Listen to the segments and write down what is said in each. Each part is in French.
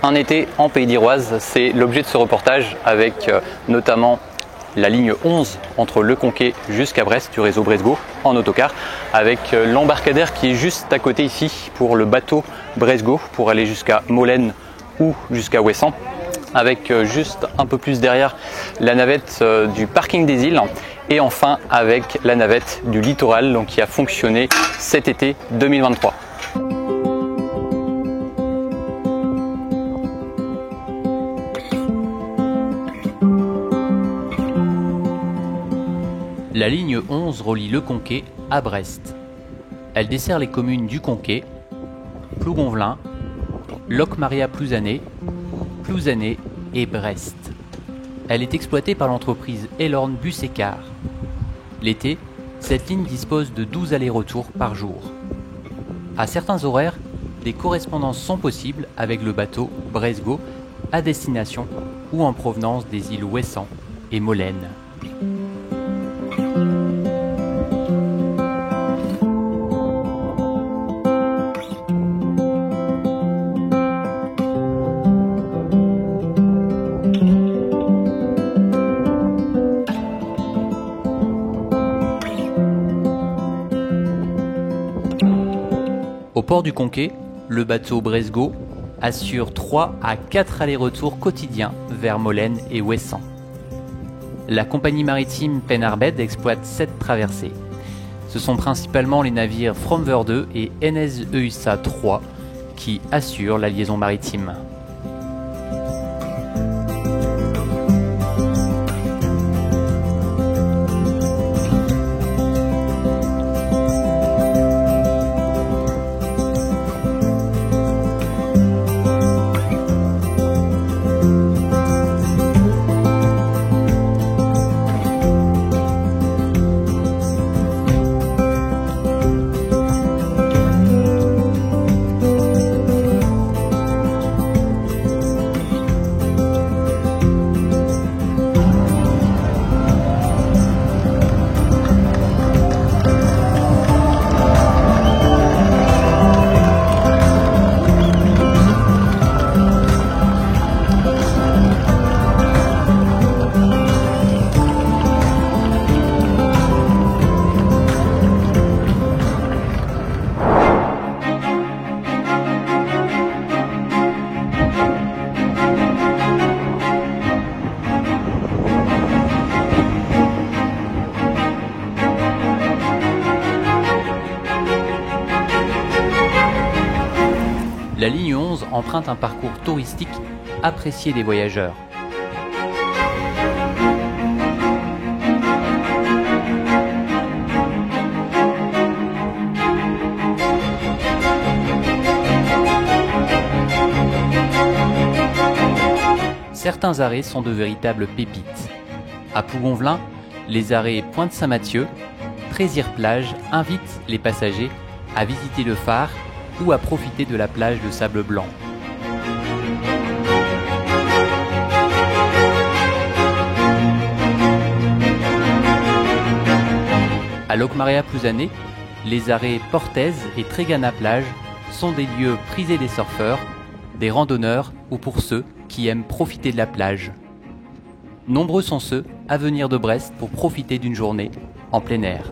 Un été en Pays d'Iroise, c'est l'objet de ce reportage avec notamment la ligne 11 entre Le Conquet jusqu'à Brest du réseau Bresgo en autocar, avec l'embarcadère qui est juste à côté ici pour le bateau Bresgo pour aller jusqu'à Molène ou jusqu'à Ouessant, avec juste un peu plus derrière la navette du parking des îles et enfin avec la navette du littoral donc, qui a fonctionné cet été 2023. La ligne 11 relie Le Conquet à Brest. Elle dessert les communes du Conquet, Plougonvelin, Locmaria-Plouzané, Plouzané et Brest. Elle est exploitée par l'entreprise Elorn Bus et Cars. L'été, cette ligne dispose de 12 allers-retours par jour. À certains horaires, des correspondances sont possibles avec le bateau Bresgo à destination ou en provenance des îles Ouessant et Molène. Au port du Conquet, le bateau Bresgo assure 3 à 4 allers-retours quotidiens vers Molène et Ouessant. La compagnie maritime Penarbed exploite 7 traversées. Ce sont principalement les navires Fromver 2 et NS EUSA 3 qui assurent la liaison maritime. La ligne 11 emprunte un parcours touristique apprécié des voyageurs. Certains arrêts sont de véritables pépites. À Plougonvelin, les arrêts Pointe-Saint-Mathieu, Trézières-Plage invitent les passagers à visiter le phare ou à profiter de la plage de sable blanc. À Locmaria-Plouzané, les arrêts Portez et Trégana-Plage sont des lieux prisés des surfeurs, des randonneurs ou pour ceux qui aiment profiter de la plage. Nombreux sont ceux à venir de Brest pour profiter d'une journée en plein air.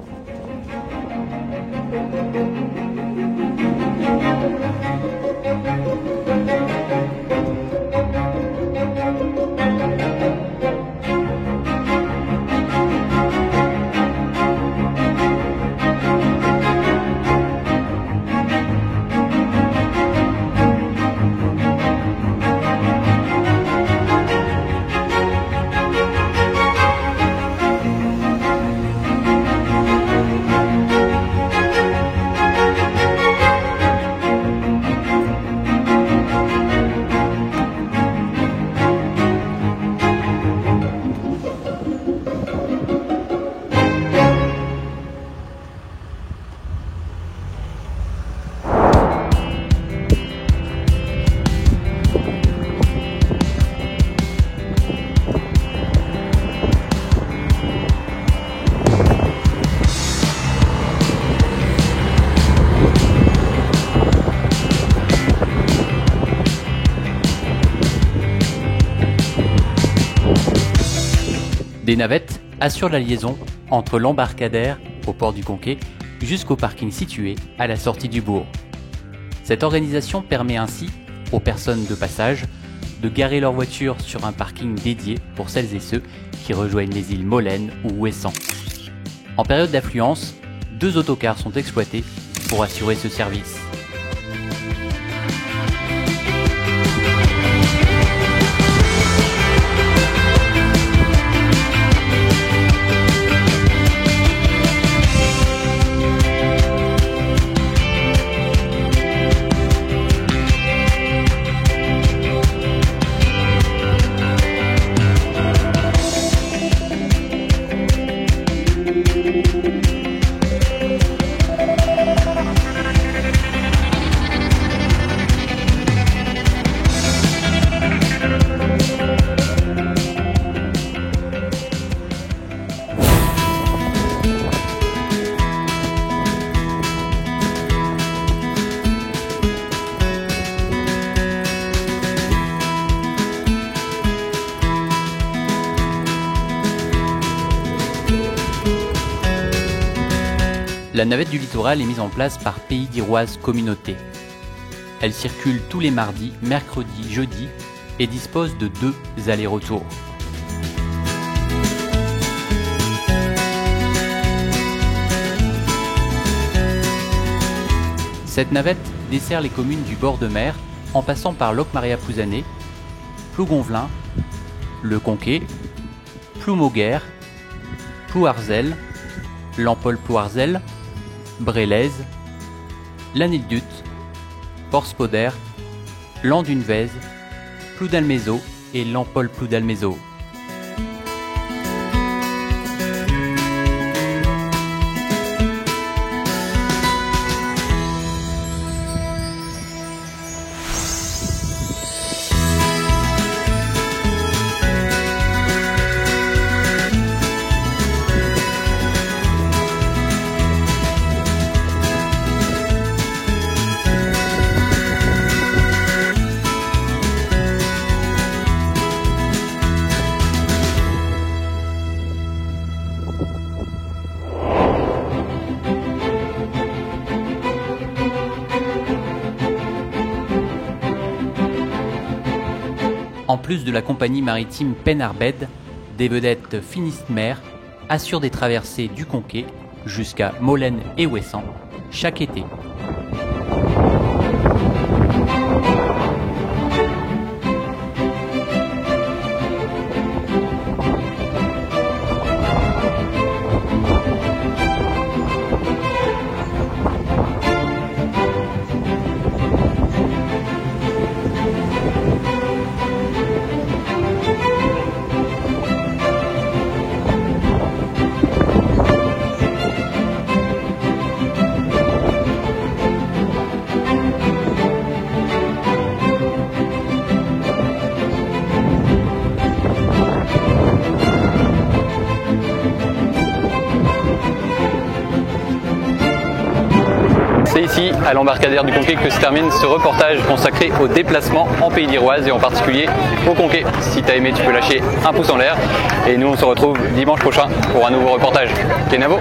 Des navettes assurent la liaison entre l'embarcadère au port du Conquet jusqu'au parking situé à la sortie du bourg. Cette organisation permet ainsi aux personnes de passage de garer leur voiture sur un parking dédié pour celles et ceux qui rejoignent les îles Molène ou Ouessant. En période d'affluence, 2 autocars sont exploités pour assurer ce service. La navette du littoral est mise en place par Pays d'Iroise Communauté. Elle circule tous les mardis, mercredis, jeudis et dispose de 2 allers-retours. Cette navette dessert les communes du bord de mer en passant par Locmaria-Plouzané, Plougonvelin, Le Conquet, Ploumauguer, Plouarzel, Lampol-Plouarzel, Brélaise, Lanildut, Port-Spoder, Landunvez, Ploudalmézeau et Lampol-Ploudalmézeau. En plus de la compagnie maritime Penarbed, des vedettes Finistmer assurent des traversées du Conquet jusqu'à Molène et Ouessant chaque été. C'est ici, à l'embarcadère du Conquet, que se termine ce reportage consacré au déplacement en Pays d'Iroise et en particulier au Conquet. Si tu as aimé, tu peux lâcher un pouce en l'air et nous on se retrouve dimanche prochain pour un nouveau reportage. Kenavo.